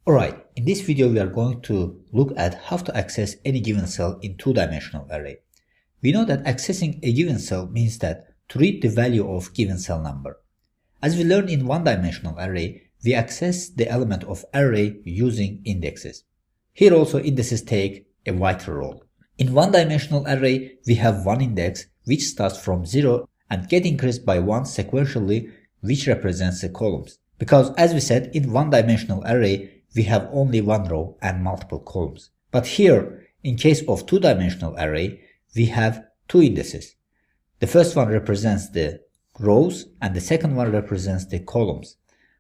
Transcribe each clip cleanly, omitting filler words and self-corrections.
Alright, in this video we are going to look at how to access any given cell in two-dimensional array. We know that accessing a given cell means that to read the value of given cell number. As we learned in one-dimensional array, we access the element of array using indexes. Here also indices take a vital role. In one-dimensional array, we have one index which starts from 0 and get increased by 1 sequentially, which represents the columns. Because as we said, in one-dimensional array, we have only one row and multiple columns. But here, in case of two-dimensional array, we have two indices. The first one represents the rows and the second one represents the columns.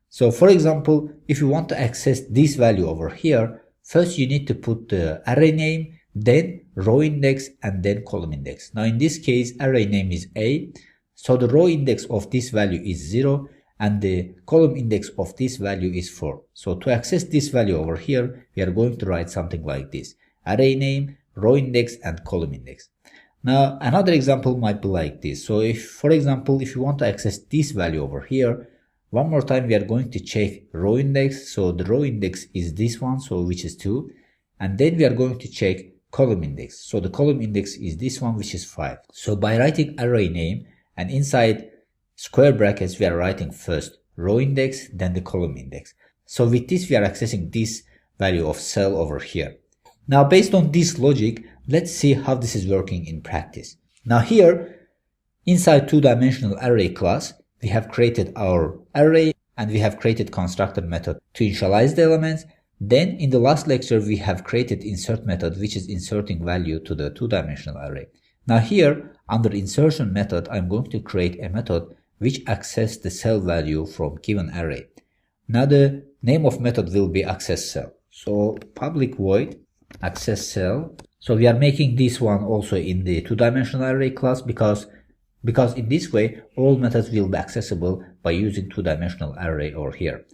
So for example, if you want to access this value over here, first you need to put the array name, then row index and then column index. Now in this case, array name is A, so the row index of this value is 0 and the column index of this value is 4. So to access this value over here, we are going to write something like this: array name, row index and column index. Now another example might be like this. So if, for example, if you want to access this value over here, one more time we are going to check row index. So the row index is this one, so which is 2, and then we are going to check column index. So the column index is this one, which is 5. So by writing array name and inside square brackets we are writing first row index, then the column index. So with this we are accessing this value of cell over here. Now based on this logic, let's see how this is working in practice. Now here inside two-dimensional array class, we have created our array and we have created constructor method to initialize the elements. Then in the last lecture we have created insert method, which is inserting value to the two-dimensional array. Now here under insertion method, I'm going to create a method which access the cell value from given array. Now the name of method will be access cell. So public void access cell. So we are making this one also in the two-dimensional array class because in this way all methods will be accessible by using two-dimensional array over here.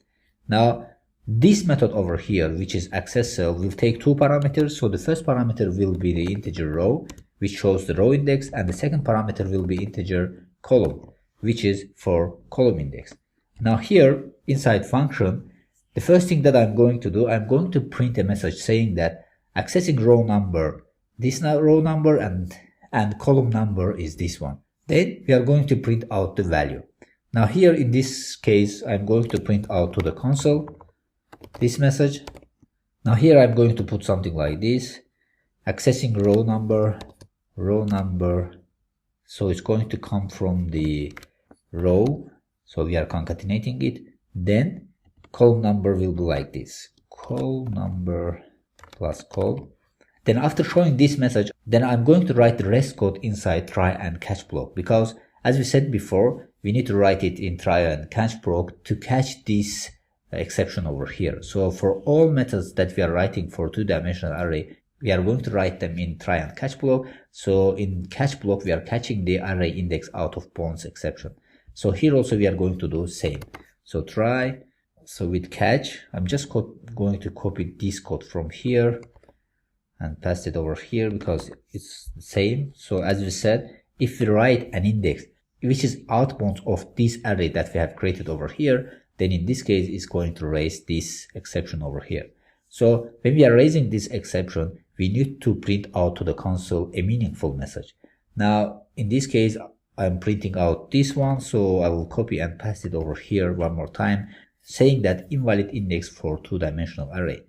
Now this method over here, which is access cell, will take two parameters. So the first parameter will be the integer row, which shows the row index, and the second parameter will be integer column, which is for column index. Now here inside function, the first thing that I'm going to do, I'm going to print a message saying that accessing row number, this row number and column number is this one. Then we are going to print out the value. Now here in this case, I'm going to print out to the console this message. Now here I'm going to put something like this: accessing row number. So it's going to come from the row. So we are concatenating it. Then column number will be like this: col number plus col. Then after showing this message, then I'm going to write the rest code inside try and catch block, because as we said before, we need to write it in try and catch block to catch this exception over here. So for all methods that we are writing for two-dimensional array, we are going to write them in try and catch block. So in catch block, we are catching the array index out of bounds exception. So here also we are going to do same. So try, so with catch, I'm just going to copy this code from here and paste it over here because it's the same. So as we said, if we write an index which is outbound of this array that we have created over here, then in this case it's going to raise this exception over here. So when we are raising this exception, we need to print out to the console a meaningful message. Now in this case I'm printing out this one, so I will copy and paste it over here one more time, saying that invalid index for two-dimensional array.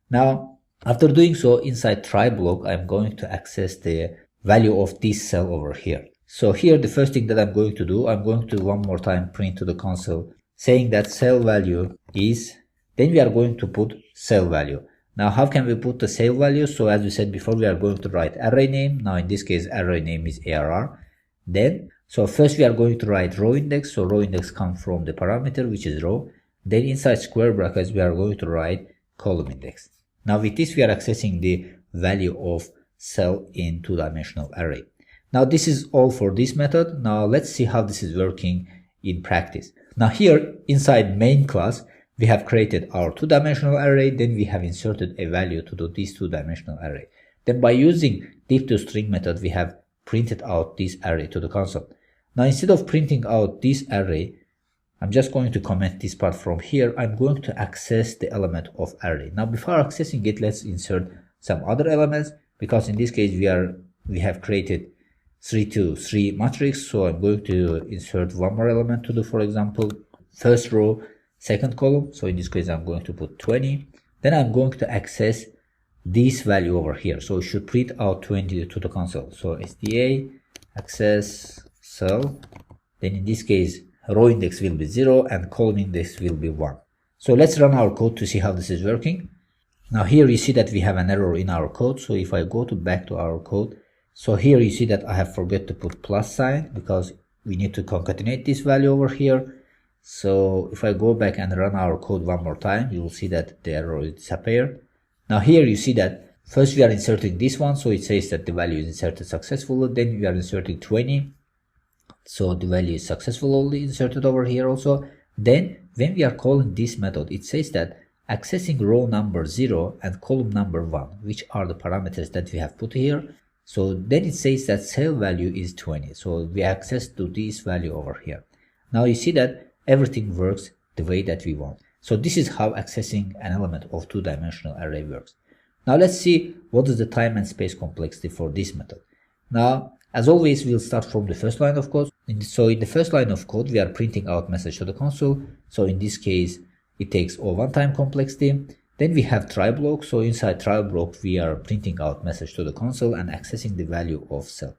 Now after doing so, inside try block, I'm going to access the value of this cell over here. So here the first thing that I'm going to do, I'm going to one more time print to the console saying that cell value is, then we are going to put cell value. Now how can we put the cell value? So as we said before, we are going to write array name. Now in this case array name is ARR. Then so first we are going to write row index. So row index comes from the parameter which is row. Then inside square brackets we are going to write column index. Now with this we are accessing the value of cell in two-dimensional array. Now this is all for this method. Now let's see how this is working in practice. Now here inside main class we have created our two-dimensional array, then we have inserted a value to this two-dimensional array. Then by using div2string method we have printed out this array to the console. Now instead of printing out this array, I'm just going to comment this part from here. I'm going to access the element of array. Now before accessing it, let's insert some other elements, because in this case we have created 3 to 3 matrix. So I'm going to insert one more element to do, for example, first row, second column. So in this case I'm going to put 20. Then I'm going to access this value over here. So it should print out 20 to the console. So SDA access cell. Then in this case row index will be 0 and column index will be 1. So let's run our code to see how this is working. Now here you see that we have an error in our code. So if I go back to our code, so here you see that I have forgot to put plus sign because we need to concatenate this value over here. So if I go back and run our code one more time, you will see that the error will disappear. Now here you see that first we are inserting this one, so it says that the value is inserted successfully. Then we are inserting 20. So the value is successfully inserted over here also. Then when we are calling this method, it says that accessing row number 0 and column number 1, which are the parameters that we have put here. So then it says that cell value is 20. So we access to this value over here. Now you see that everything works the way that we want. So this is how accessing an element of two-dimensional array works. Now let's see what is the time and space complexity for this method. Now, as always, we'll start from the first line of code. So in the first line of code, we are printing out message to the console. So in this case, it takes O1 time complexity. Then we have try block. So inside try block, we are printing out message to the console and accessing the value of cell.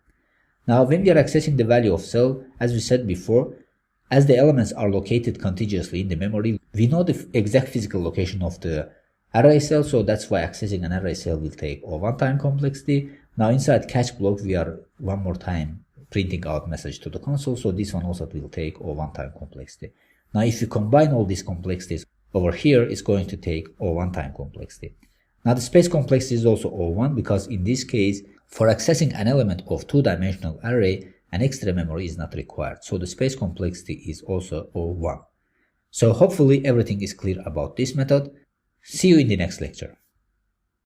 Now, when we are accessing the value of cell, as we said before, as the elements are located contiguously in the memory, we know the exact physical location of the array cell. So that's why accessing an array cell will take O1 time complexity. Now inside catch block, we are one more time printing out message to the console. So this one also will take O1 time complexity. Now if you combine all these complexities over here, it's going to take O1 time complexity. Now the space complexity is also O1 because in this case, for accessing an element of two-dimensional array, an extra memory is not required. So the space complexity is also O1. So hopefully everything is clear about this method. See you in the next lecture.